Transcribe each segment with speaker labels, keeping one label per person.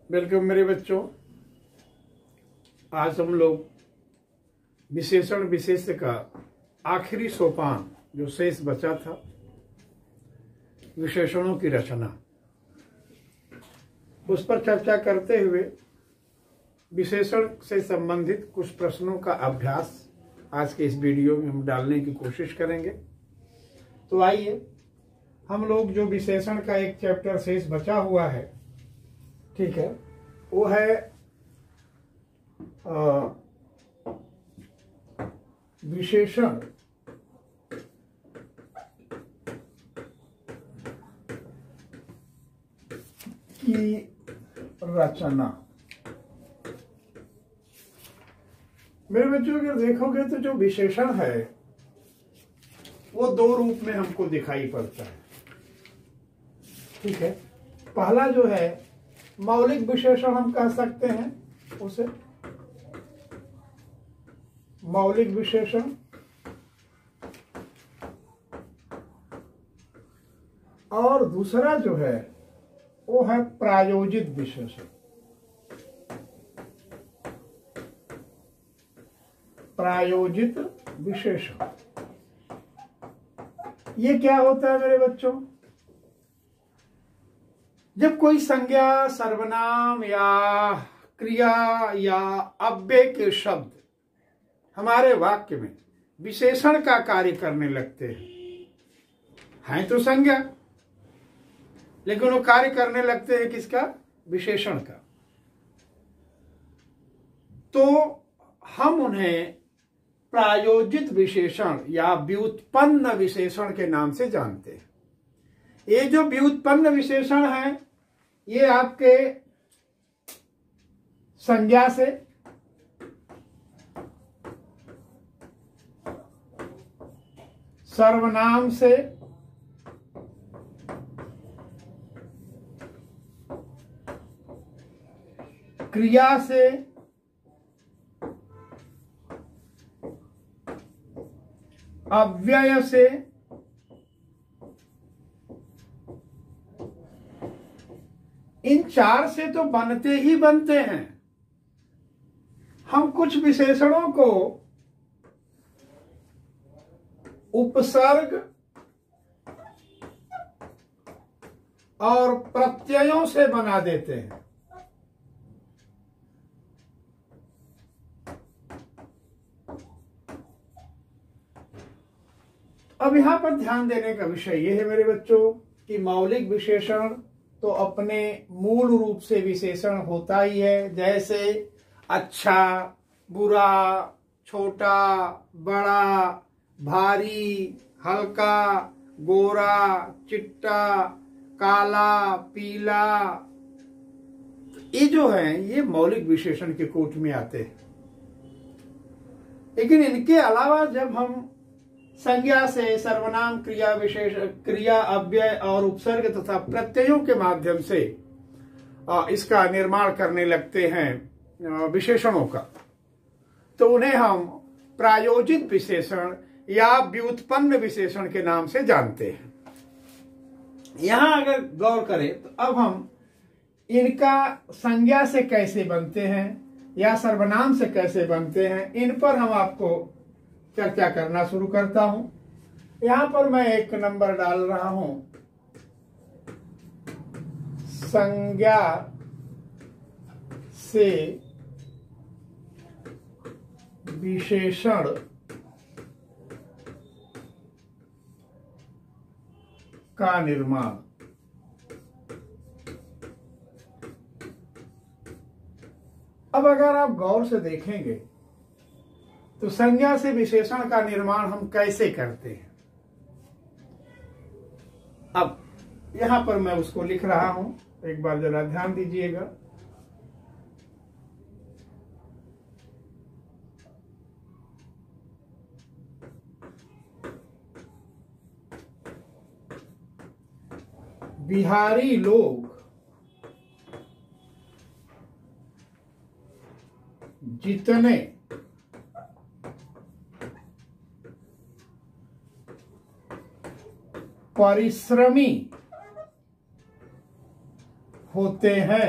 Speaker 1: Welcome मेरे बच्चों। आज हम लोग विशेषण विशेष्य का आखिरी सोपान जो शेष बचा था, विशेषणों की रचना, उस पर चर्चा करते हुए विशेषण से संबंधित कुछ प्रश्नों का अभ्यास आज के इस वीडियो में हम डालने की कोशिश करेंगे। तो आइए हम लोग जो विशेषण का एक चैप्टर शेष बचा हुआ है, ठीक है, वो है विशेषण की रचना। मेरे बच्चों अगर देखोगे तो जो विशेषण है वो दो रूप में हमको दिखाई पड़ता है, ठीक है। पहला जो है मौलिक विशेषण हम कह सकते हैं उसे, मौलिक विशेषण, और दूसरा जो है वो है प्रायोजित विशेषण। प्रायोजित विशेषण ये क्या होता है मेरे बच्चों? जब कोई संज्ञा, सर्वनाम या क्रिया या अव्यय के शब्द हमारे वाक्य में विशेषण का कार्य करने लगते हैं तो संज्ञा, लेकिन वो कार्य करने लगते हैं किसका? विशेषण का। तो हम उन्हें प्रायोजित विशेषण या व्युत्पन्न विशेषण के नाम से जानते हैं। ये जो व्युत्पन्न विशेषण है ये आपके संज्ञा से, सर्वनाम से, क्रिया से, अव्यय से, इन चार से तो बनते ही बनते हैं। हम कुछ विशेषणों को उपसर्ग और प्रत्ययों से बना देते हैं। अब यहां पर ध्यान देने का विषय यह है मेरे बच्चों कि मौलिक विशेषण तो अपने मूल रूप से विशेषण होता ही है, जैसे अच्छा, बुरा, छोटा, बड़ा, भारी, हल्का, गोरा, चिट्टा, काला, पीला, ये जो है ये मौलिक विशेषण के कोट में आते हैं। लेकिन इनके अलावा जब हम संज्ञा से, सर्वनाम, क्रिया, विशेष, क्रिया, अव्यय और उपसर्ग तथा प्रत्ययों के माध्यम से इसका निर्माण करने लगते हैं विशेषणों का, तो उन्हें हम प्रायोजित विशेषण या व्युत्पन्न विशेषण के नाम से जानते हैं। यहां अगर गौर करें तो अब हम इनका संज्ञा से कैसे बनते हैं या सर्वनाम से कैसे बनते हैं, इन पर हम आपको चर्चा करना शुरू करता हूं। यहां पर मैं एक नंबर डाल रहा हूं, संज्ञा से विशेषण का निर्माण। अब अगर आप गौर से देखेंगे तो संज्ञा से विशेषण का निर्माण हम कैसे करते हैं। अब यहां पर मैं उसको लिख रहा हूं, एक बार जरा ध्यान दीजिएगा। बिहारी लोग जितने परिश्रमी होते हैं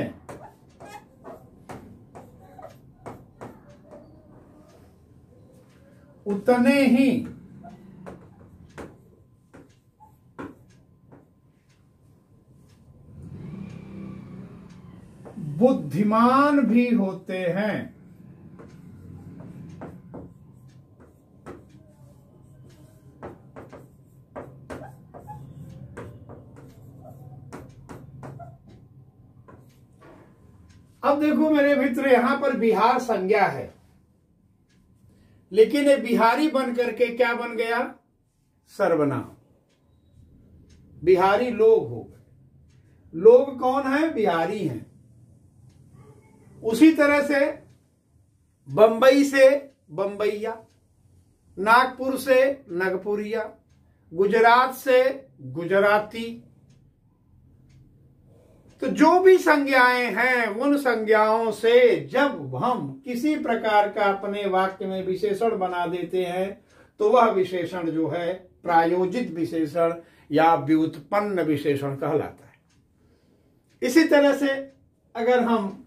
Speaker 1: उतने ही बुद्धिमान भी होते हैं। अब देखो मेरे मित्र, यहां पर बिहार संज्ञा है, लेकिन ये बिहारी बन करके क्या बन गया? सर्वनाम। बिहारी लोग हो गए। लोग कौन है? बिहारी हैं। उसी तरह से बंबई से बंबईया, नागपुर से नागपुरिया, गुजरात से गुजराती। तो जो भी संज्ञाएं हैं, उन संज्ञाओं से जब हम किसी प्रकार का अपने वाक्य में विशेषण बना देते हैं तो वह विशेषण जो है प्रायोजित विशेषण या व्युत्पन्न विशेषण कहलाता है। इसी तरह से अगर हम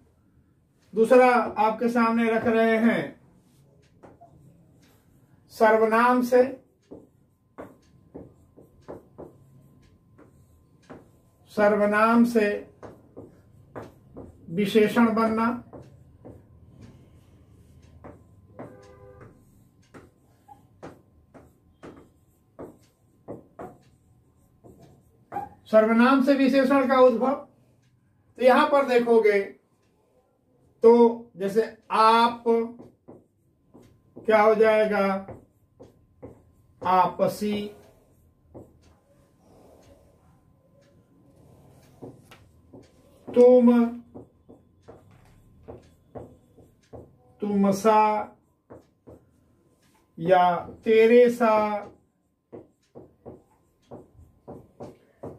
Speaker 1: दूसरा आपके सामने रख रहे हैं, सर्वनाम से विशेषण बनना, सर्वनाम से विशेषण का उद्भव। तो यहां पर देखोगे तो जैसे आप क्या हो जाएगा? आपसी, तुम, तुमसा या तेरे सा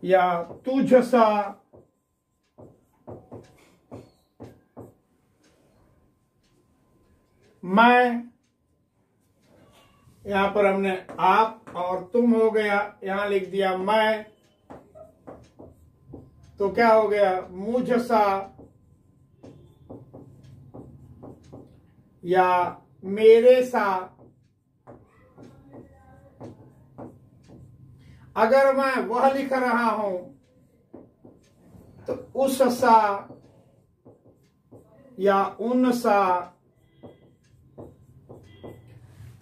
Speaker 1: या तुझसा, मैं, यहां पर हमने आप और तुम हो गया, यहां लिख दिया मैं, तो क्या हो गया? मुझसा या मेरे सा। अगर मैं वह लिख रहा हूं तो उस सा या उन सा।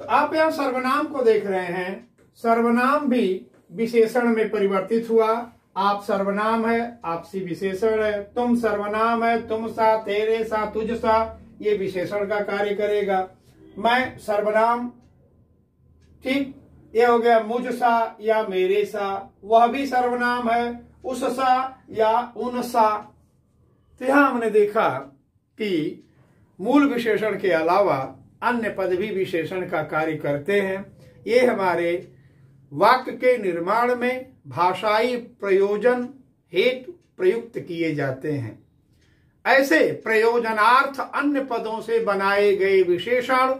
Speaker 1: तो आप यहां सर्वनाम को देख रहे हैं। सर्वनाम भी विशेषण में परिवर्तित हुआ। आप सर्वनाम है, आपसी विशेषण है। तुम सर्वनाम है, तुम सा, तेरे सा, तुझ सा, ये विशेषण का कार्य करेगा। मैं सर्वनाम, ठीक, ये हो गया मुझ सा या मेरे सा, वह भी सर्वनाम है, उस सा या उन सा। तो यहां हमने देखा कि मूल विशेषण के अलावा अन्य पद भी विशेषण का कार्य करते हैं। ये हमारे वाक्य के निर्माण में भाषाई प्रयोजन हेतु प्रयुक्त किए जाते हैं। ऐसे प्रयोजनार्थ अन्य पदों से बनाए गए विशेषण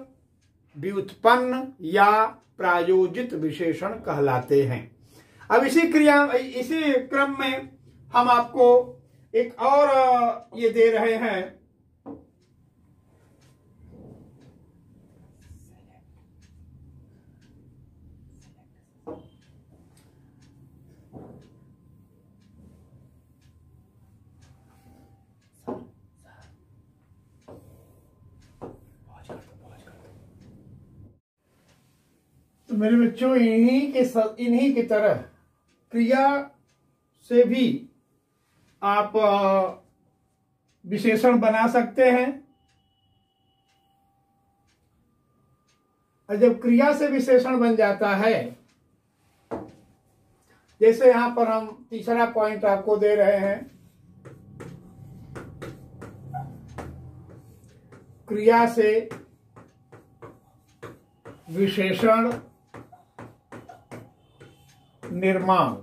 Speaker 1: व्युत्पन्न या प्रायोजित विशेषण कहलाते हैं। अब इसी क्रम में हम आपको एक और ये दे रहे हैं, तो मेरे बच्चों इन्हीं की तरह क्रिया से भी आप विशेषण बना सकते हैं। और जब क्रिया से विशेषण बन जाता है, जैसे यहां पर हम तीसरा पॉइंट आपको दे रहे हैं, क्रिया से विशेषण निर्माण,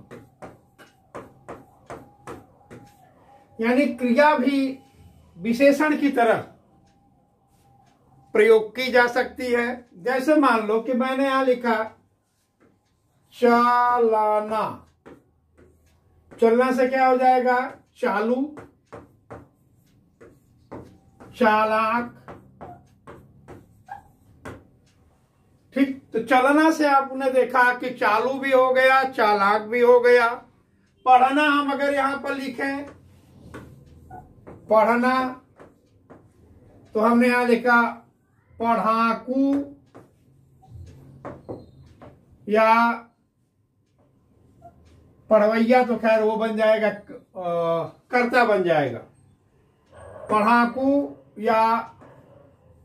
Speaker 1: यानी क्रिया भी विशेषण की तरह प्रयोग की जा सकती है। जैसे मान लो कि मैंने यहां लिखा चालाना। चलना से क्या हो जाएगा? चालू, चालाक, ठीक। तो चलना से आपने देखा कि चालू भी हो गया, चालाक भी हो गया। पढ़ना, हम अगर यहां पर लिखें पढ़ना, तो हमने यहां लिखा पढ़ाकू या पढ़वैया, तो खैर वो बन जाएगा, कर्ता बन जाएगा। पढ़ाकू या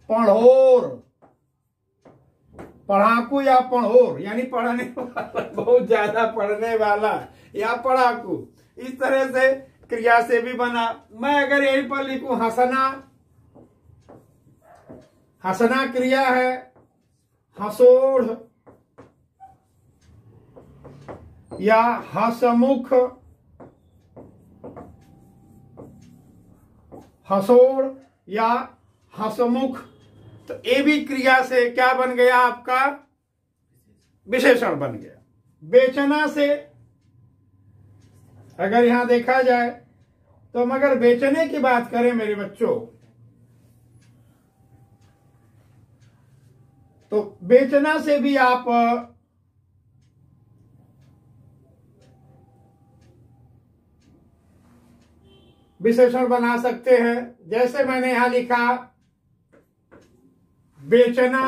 Speaker 1: पढ़ोर, पढ़ाकू या पढ़ोर यानी पढ़ने वाला, बहुत ज्यादा पढ़ने वाला, या पढ़ाकू। इस तरह से क्रिया से भी बना। मैं अगर यहीं पर लिखूं हंसना, हंसना क्रिया है। हंसोड़ या हंसमुख, हंसोड़ या हंसमुख, तो ये भी क्रिया से क्या बन गया, आपका विशेषण बन गया। बेचना से अगर यहां देखा जाए, तो हम अगर बेचने की बात करें मेरे बच्चों, तो बेचना से भी आप विशेषण बना सकते हैं। जैसे मैंने यहां लिखा बेचना,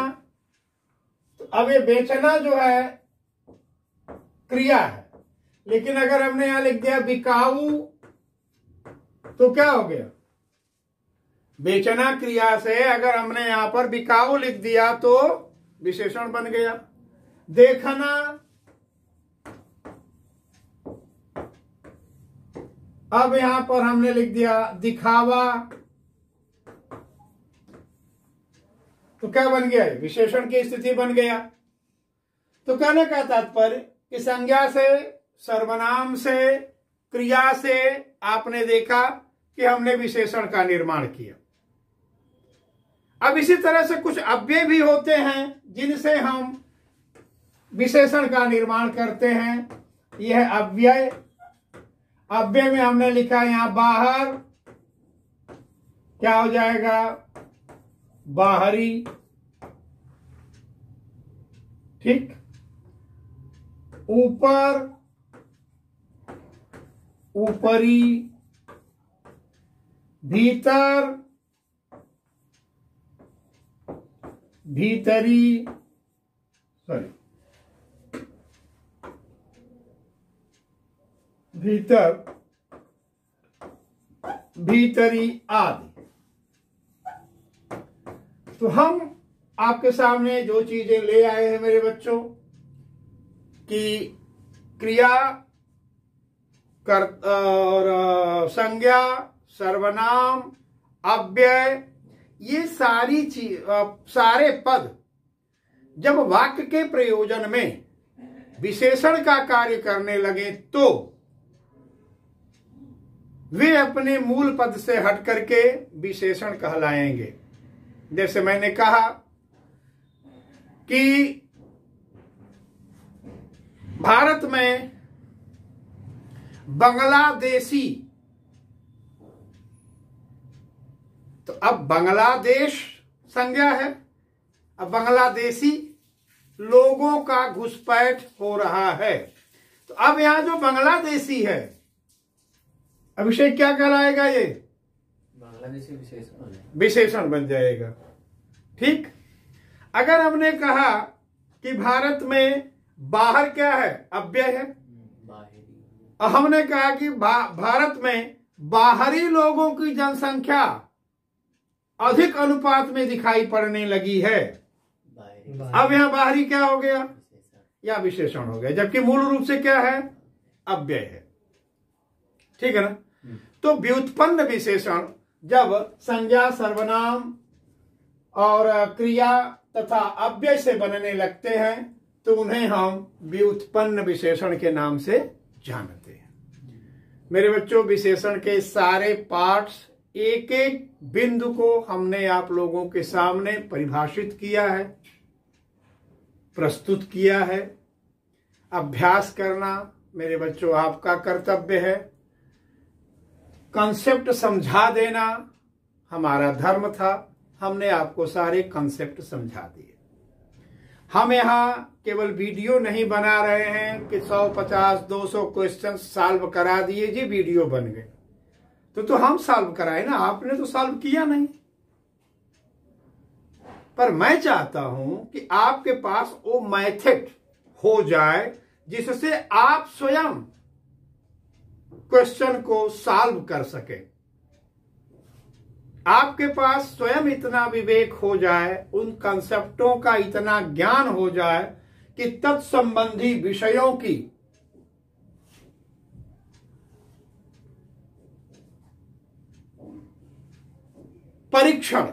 Speaker 1: तो अब ये बेचना जो है क्रिया है, लेकिन अगर हमने यहां लिख दिया बिकाऊ, तो क्या हो गया? बेचना क्रिया से अगर हमने यहां पर बिकाऊ लिख दिया तो विशेषण बन गया। देखना, अब यहां पर हमने लिख दिया दिखावा, तो क्या बन गया? विशेषण की स्थिति बन गया। तो कहने का तात्पर्य कि संज्ञा से, सर्वनाम से, क्रिया से आपने देखा कि हमने विशेषण का निर्माण किया। अब इसी तरह से कुछ अव्यय भी होते हैं जिनसे हम विशेषण का निर्माण करते हैं। यह अव्यय, अव्यय में हमने लिखा यहां बाहर, क्या हो जाएगा? बाहरी, ठीक। ऊपर, ऊपरी। भीतर, भीतरी, सॉरी, भीतर, भीतरी आदि। तो हम आपके सामने जो चीजें ले आए हैं मेरे बच्चों, कि क्रिया और संज्ञा, सर्वनाम, अव्यय, ये सारी चीज, सारे पद जब वाक्य के प्रयोजन में विशेषण का कार्य करने लगे तो वे अपने मूल पद से हट करके विशेषण कहलाएंगे। जैसे मैंने कहा कि भारत में बांग्लादेशी, तो अब बांग्लादेश संज्ञा है, अब बांग्लादेशी लोगों का घुसपैठ हो रहा है। तो अब यहां जो बांग्लादेशी है, अभिषेक क्या कहलाएगा? ये
Speaker 2: बांग्लादेशी
Speaker 1: विशेषण बन जाएगा, ठीक। अगर हमने कहा कि भारत में बाहर क्या है? अव्यय है। और हमने कहा कि भारत में बाहरी लोगों की जनसंख्या अधिक अनुपात में दिखाई पड़ने लगी है। अब यहां बाहरी क्या हो गया? या विशेषण हो गया, जबकि मूल रूप से क्या है? अव्यय है, ठीक है ना। तो व्युत्पन्न विशेषण जब संज्ञा, सर्वनाम और क्रिया तथा अव्यय से बनने लगते हैं तो उन्हें हम व्युत्पन्न विशेषण के नाम से जानते हैं। मेरे बच्चों, विशेषण के सारे पार्ट्स, एक एक बिंदु को हमने आप लोगों के सामने परिभाषित किया है, प्रस्तुत किया है। अभ्यास करना मेरे बच्चों आपका कर्तव्य है। कंसेप्ट समझा देना हमारा धर्म था। हमने आपको सारे कंसेप्ट समझा दिए। हम यहाँ केवल वीडियो नहीं बना रहे हैं कि 100, 50, 200 क्वेश्चन सॉल्व करा दिए जी वीडियो बन गए। तो हम सॉल्व कराए ना, आपने तो सॉल्व किया नहीं। पर मैं चाहता हूं कि आपके पास वो मेथड हो जाए जिससे आप स्वयं क्वेश्चन को सॉल्व कर सके। आपके पास स्वयं इतना विवेक हो जाए, उन कंसेप्टों का इतना ज्ञान हो जाए कि तत्संबंधी विषयों की परीक्षण,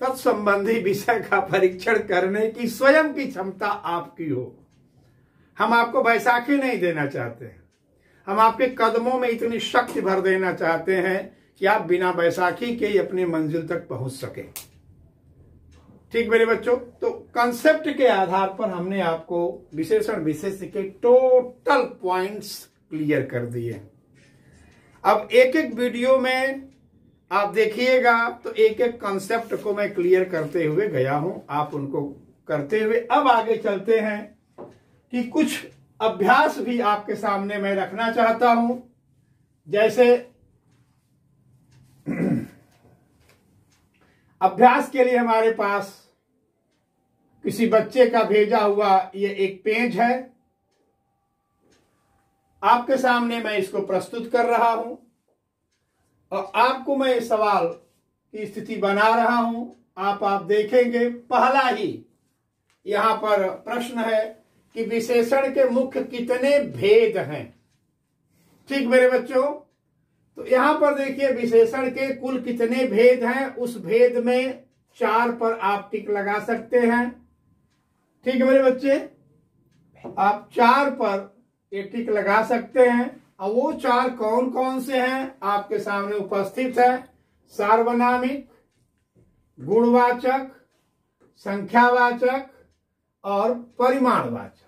Speaker 1: तत्संबंधी विषय का परीक्षण करने की स्वयं की क्षमता आपकी हो। हम आपको बैसाखी नहीं देना चाहते हैं, हम आपके कदमों में इतनी शक्ति भर देना चाहते हैं कि आप बिना बैसाखी के ही अपनी मंजिल तक पहुंच सके। ठीक मेरे बच्चों, तो कंसेप्ट के आधार पर हमने आपको विशेषण विशेष के टोटल पॉइंट्स क्लियर कर दिए। अब एक एक वीडियो में आप देखिएगा तो एक एक कंसेप्ट को मैं क्लियर करते हुए गया हूं, आप उनको करते हुए अब आगे चलते हैं कि कुछ अभ्यास भी आपके सामने मैं रखना चाहता हूं। जैसे अभ्यास के लिए हमारे पास किसी बच्चे का भेजा हुआ ये एक पेज है, आपके सामने मैं इसको प्रस्तुत कर रहा हूं और आपको मैं सवाल की स्थिति बना रहा हूं। आप देखेंगे पहला ही यहां पर प्रश्न है कि विशेषण के मुख्य कितने भेद हैं। ठीक मेरे बच्चों, तो यहां पर देखिए विशेषण के कुल कितने भेद हैं, उस भेद में 4 पर आप टिक लगा सकते हैं। ठीक है मेरे बच्चे, आप 4 पर ये टिक लगा सकते हैं। और वो 4 कौन कौन से हैं आपके सामने उपस्थित है। सार्वनामिक, गुणवाचक, संख्यावाचक और परिमाणवाचक,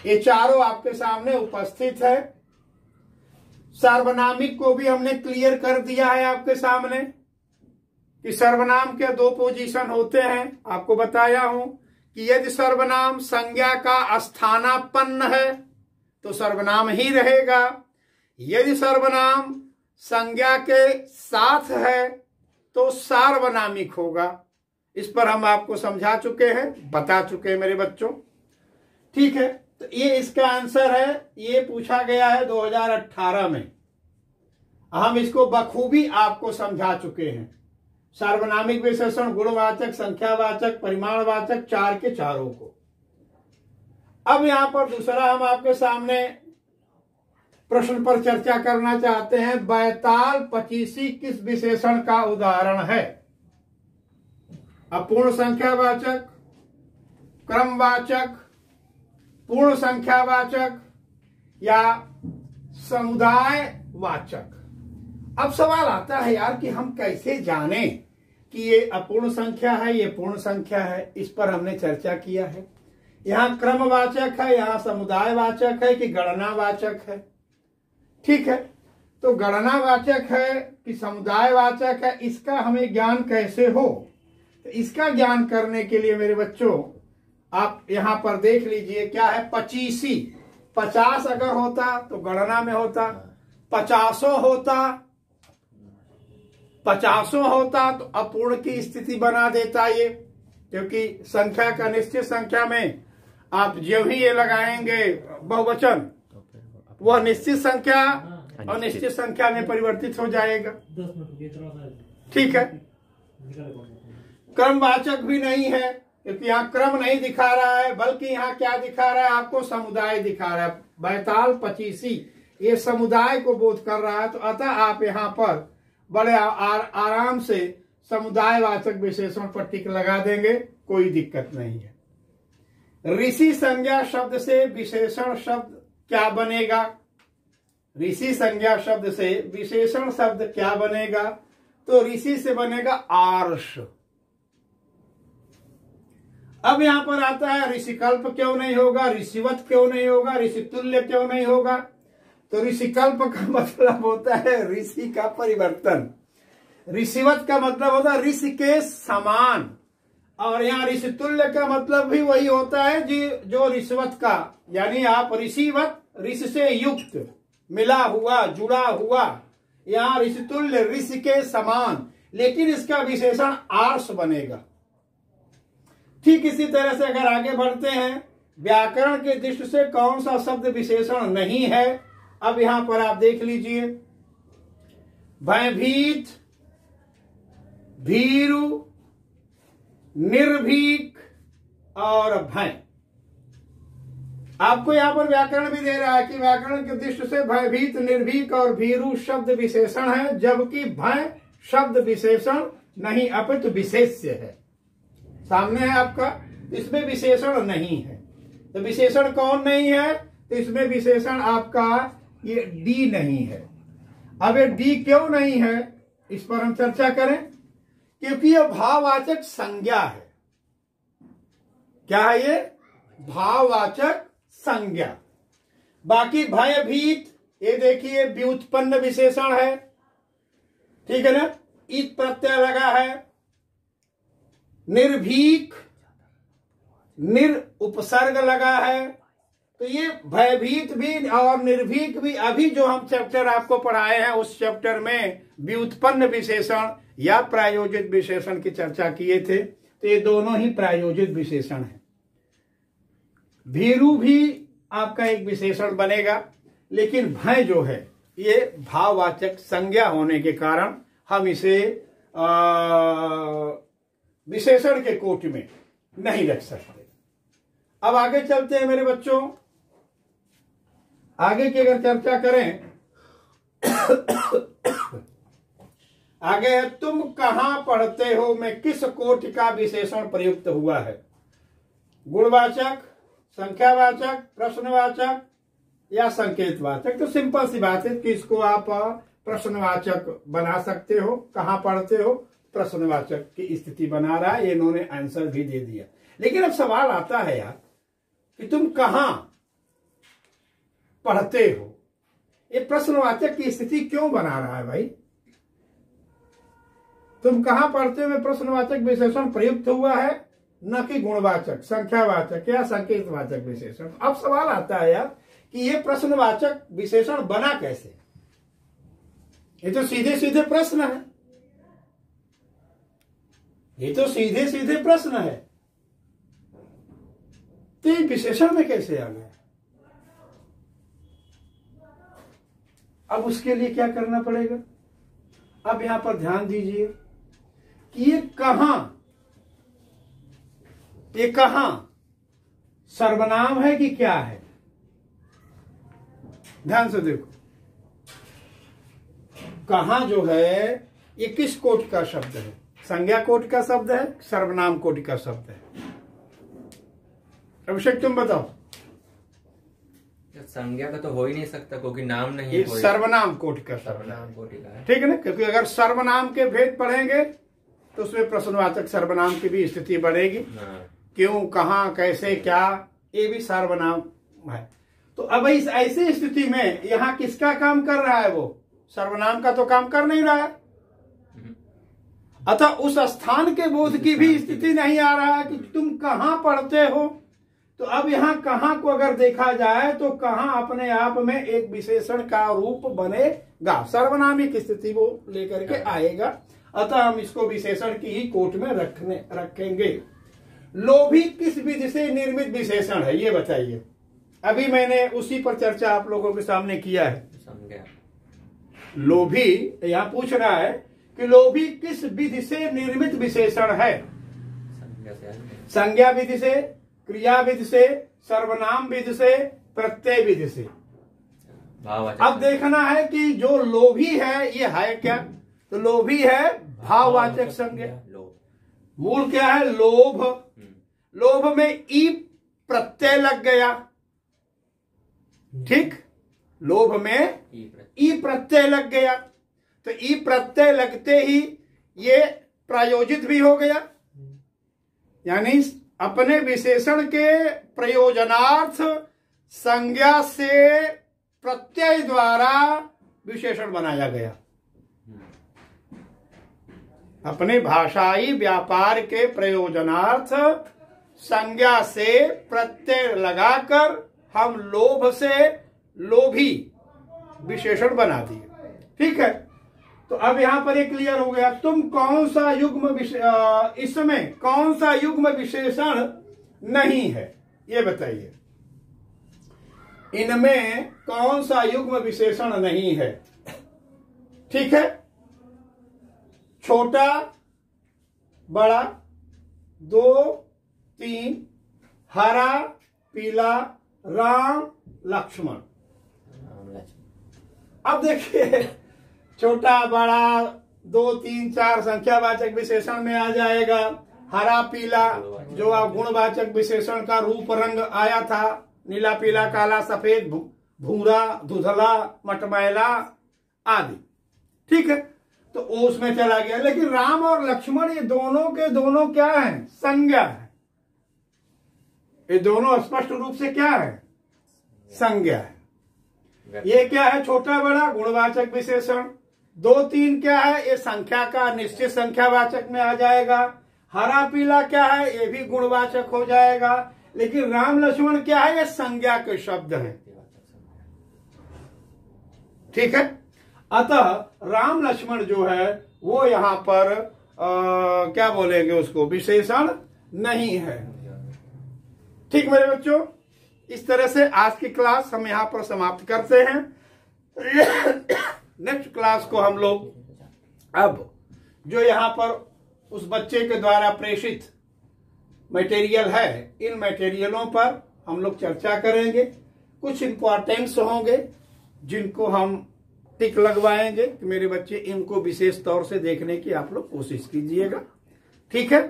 Speaker 1: ये चारों आपके सामने उपस्थित है। सार्वनामिक को भी हमने क्लियर कर दिया है आपके सामने कि सर्वनाम के 2 पोजीशन होते हैं। आपको बताया हूं कि यदि सर्वनाम संज्ञा का स्थानापन्न है तो सर्वनाम ही रहेगा, यदि सर्वनाम संज्ञा के साथ है तो सार्वनामिक होगा। इस पर हम आपको समझा चुके हैं, बता चुके हैं मेरे बच्चों। ठीक है, तो ये इसका आंसर है। ये पूछा गया है 2018 में, हम इसको बखूबी आपको समझा चुके हैं। सार्वनामिक विशेषण, गुणवाचक, संख्यावाचक, परिमाणवाचक, 4 के चारों को। अब यहां पर दूसरा हम आपके सामने प्रश्न पर चर्चा करना चाहते हैं। बैताल पचीसी किस विशेषण का उदाहरण है। अपूर्ण संख्यावाचक, क्रमवाचक, पूर्ण संख्यावाचक या समुदायवाचक। अब सवाल आता है यार कि हम कैसे जाने कि ये अपूर्ण संख्या है, ये पूर्ण संख्या है। इस पर हमने चर्चा किया है। यहाँ क्रमवाचक है, यहाँ समुदायवाचक है कि गणनावाचक है। ठीक है, तो गणनावाचक है कि समुदायवाचक है, इसका हमें ज्ञान कैसे हो। तो इसका ज्ञान करने के लिए मेरे बच्चों आप यहां पर देख लीजिए क्या है। 25, 50 अगर होता तो गणना में होता, 50 होता तो अपूर्ण की स्थिति बना देता ये, क्योंकि संख्या का निश्चित संख्या में आप जो ही ये लगाएंगे बहुवचन, वह निश्चित संख्या और निश्चित संख्या में परिवर्तित हो जाएगा। ठीक है, क्रमवाचक भी नहीं है क्योंकि यहाँ क्रम नहीं दिखा रहा है, बल्कि यहाँ क्या दिखा रहा है आपको, समुदाय दिखा रहा है। बैताल पचीसी ये समुदाय को बोध कर रहा है, तो अतः आप यहाँ पर बड़े आराम से समुदायवाचक विशेषण पर टिक लगा देंगे, कोई दिक्कत नहीं है। ऋषि संज्ञा शब्द से विशेषण शब्द क्या बनेगा। ऋषि संज्ञा शब्द से विशेषण शब्द क्या बनेगा, तो ऋषि से बनेगा आर्ष। अब यहां पर आता है ऋषिकल्प क्यों नहीं होगा, ऋषिवत क्यों नहीं होगा, ऋषितुल्य क्यों नहीं होगा। तो ऋषिकल्प का मतलब होता है ऋषि का परिवर्तन, ऋषिवत का मतलब होता है ऋषि के समान, और यहाँ ऋषितुल्य का मतलब भी वही होता है जी, जो रिश्वत का, यानी आप ऋषिवत, ऋषि से युक्त, मिला हुआ, जुड़ा हुआ, यहाँ ऋषितुल्य, ऋषि के समान, लेकिन इसका विशेषण आर्ष बनेगा। ठीक इसी तरह से अगर आगे बढ़ते हैं, व्याकरण के दृष्टि से कौन सा शब्द विशेषण नहीं है, अब यहां पर आप देख लीजिए, भयभीत, भीरु, निर्भीक और भय। आपको यहां पर व्याकरण भी दे रहा है कि व्याकरण की दृष्टि से भयभीत, निर्भीक और भीरु शब्द विशेषण है, जबकि भय शब्द विशेषण नहीं अपितु विशेष्य है। सामने है आपका, इसमें विशेषण नहीं है। तो विशेषण कौन नहीं है? तो इसमें विशेषण आपका ये डी नहीं है। अब ये डी क्यों नहीं है, इस पर हम चर्चा करें। क्योंकि ये भाववाचक संज्ञा है। क्या है ये? भाववाचक संज्ञा। बाकी भयभीत, ये देखिए व्युत्पन्न विशेषण है, ठीक है ना, इत प्रत्यय लगा है। निर्भीक, निर उपसर्ग लगा है। तो ये भयभीत भी और निर्भीक भी, अभी जो हम चैप्टर आपको पढ़ाए हैं उस चैप्टर में व्युत्पन्न विशेषण या प्रायोजित विशेषण की चर्चा किए थे। तो ये दोनों ही प्रायोजित विशेषण हैं। भीरु भी आपका एक विशेषण बनेगा, लेकिन भय जो है ये भाववाचक संज्ञा होने के कारण हम इसे विशेषण के कोटि में नहीं रख सकते। अब आगे चलते हैं मेरे बच्चों। आगे की अगर चर्चा करें, आगे है, तुम कहां पढ़ते हो में किस कोटि का विशेषण प्रयुक्त हुआ है? गुणवाचक, संख्यावाचक, प्रश्नवाचक या संकेतवाचक? तो सिंपल सी बात है कि इसको आप प्रश्नवाचक बना सकते हो। कहां पढ़ते हो? प्रश्नवाचक की स्थिति बना रहा है। ये इन्होंने आंसर भी दे दिया। लेकिन अब सवाल आता है यार कि तुम कहां पढ़ते हो, ये प्रश्नवाचक की स्थिति क्यों बना रहा है भाई? तुम कहां पढ़ते हो में प्रश्नवाचक विशेषण प्रयुक्त हुआ है, न कि गुणवाचक, संख्यावाचक या संकेतवाचक विशेषण। अब सवाल आता है यार कि ये प्रश्नवाचक विशेषण बना कैसे? ये तो सीधे सीधे प्रश्न है, ये तो सीधे सीधे प्रश्न है, तो ये विशेषण में कैसे आ गया? अब उसके लिए क्या करना पड़ेगा? अब यहां पर ध्यान दीजिए कि ये कहां सर्वनाम है कि क्या है? ध्यान से देखो, कहां जो है ये किस कोटि का शब्द है? संज्ञा कोटि का शब्द है, सर्वनाम कोटि का शब्द है? अभिषेक तुम बताओ।
Speaker 2: संज्ञा का तो हो ही नहीं सकता क्योंकि नाम नहीं
Speaker 1: ये
Speaker 2: है।
Speaker 1: सर्वनाम कोटि का शब्द,
Speaker 2: सर्वनाम कोटि का है,
Speaker 1: ठीक है ना? क्योंकि अगर सर्वनाम के भेद पढ़ेंगे तो उसमें प्रश्नवाचक सर्वनाम की भी स्थिति बढ़ेगी। क्यों, कहां, कैसे, क्या, ये भी सर्वनाम है। तो अब इस ऐसी स्थिति में यहां किसका काम कर रहा है? वो सर्वनाम का तो काम कर नहीं रहा है। अतः उस स्थान के बोध की भी स्थिति नहीं आ रहा है कि तुम कहां पढ़ते हो। तो अब यहां कहां को अगर देखा जाए तो कहां अपने आप में एक विशेषण का रूप बनेगा, सर्वनामिक स्थिति वो लेकर के आएगा। अतः हम इसको विशेषण की ही कोट में रखेंगे। लोभी किस विधि से निर्मित विशेषण है, ये बताइए। अभी मैंने उसी पर चर्चा आप लोगों के सामने किया है। लोभी यहां पूछ रहा है कि लोभी किस विधि से निर्मित विशेषण है? संज्ञा विधि से, क्रिया विधि से, सर्वनाम विधि से, प्रत्यय विधि से। अब देखना है कि जो लोभी है ये है क्या? तो लोभी है भाववाचक संज्ञा। मूल क्या है? लोभ। लोभ में ई प्रत्यय लग गया, ठीक? लोभ में ई प्रत्यय लग गया, तो ई प्रत्यय लगते ही ये प्रायोजित भी हो गया, यानी अपने विशेषण के प्रयोजनार्थ संज्ञा से प्रत्यय द्वारा विशेषण बनाया गया। अपने भाषाई व्यापार के प्रयोजनार्थ संज्ञा से प्रत्यय लगाकर हम लोभ से लोभी विशेषण बना दिए। ठीक है, तो अब यहां पर एक क्लियर हो गया। तुम कौन सा युग्म इसमें कौन सा युग्म विशेषण नहीं है, ये बताइए। इनमें कौन सा युग्म विशेषण नहीं है? ठीक है, छोटा बड़ा, 2 3, हरा पीला, राम लक्ष्मण। अब देखिए, छोटा बड़ा 2 3 4 संख्यावाचक विशेषण में आ जाएगा। हरा पीला जो गुणवाचक विशेषण का रूप रंग आया था, नीला पीला काला सफेद भूरा धुंधला मटमैला आदि। ठीक है, तो उसमें चला गया। लेकिन राम और लक्ष्मण ये दोनों के दोनों क्या है? संज्ञा है। ये दोनों स्पष्ट रूप से क्या है? संज्ञा है। ये क्या है? छोटा बड़ा गुणवाचक विशेषण। 2 3 क्या है? ये संख्या का निश्चित संख्यावाचक में आ जाएगा। हरा पीला क्या है? ये भी गुणवाचक हो जाएगा। लेकिन राम लक्ष्मण क्या है? ये संज्ञा के शब्द हैं। ठीक है, अतः राम लक्ष्मण जो है वो यहां पर क्या बोलेंगे उसको? विशेषण नहीं है। ठीक मेरे बच्चों, इस तरह से आज की क्लास हम यहां पर समाप्त करते हैं। नेक्स्ट क्लास को हम लोग अब जो यहां पर उस बच्चे के द्वारा प्रेषित मटेरियल है, इन मटेरियलों पर हम लोग चर्चा करेंगे। कुछ इंपॉर्टेंट्स होंगे जिनको हम टिक लगवाएंगे कि मेरे बच्चे इनको विशेष तौर से देखने की आप लोग कोशिश कीजिएगा। ठीक है,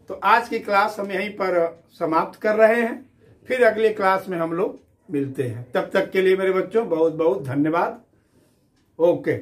Speaker 1: तो आज की क्लास हम यहीं पर समाप्त कर रहे हैं। फिर अगले क्लास में हम लोग मिलते हैं। तब तक के लिए मेरे बच्चों बहुत बहुत धन्यवाद। ओके।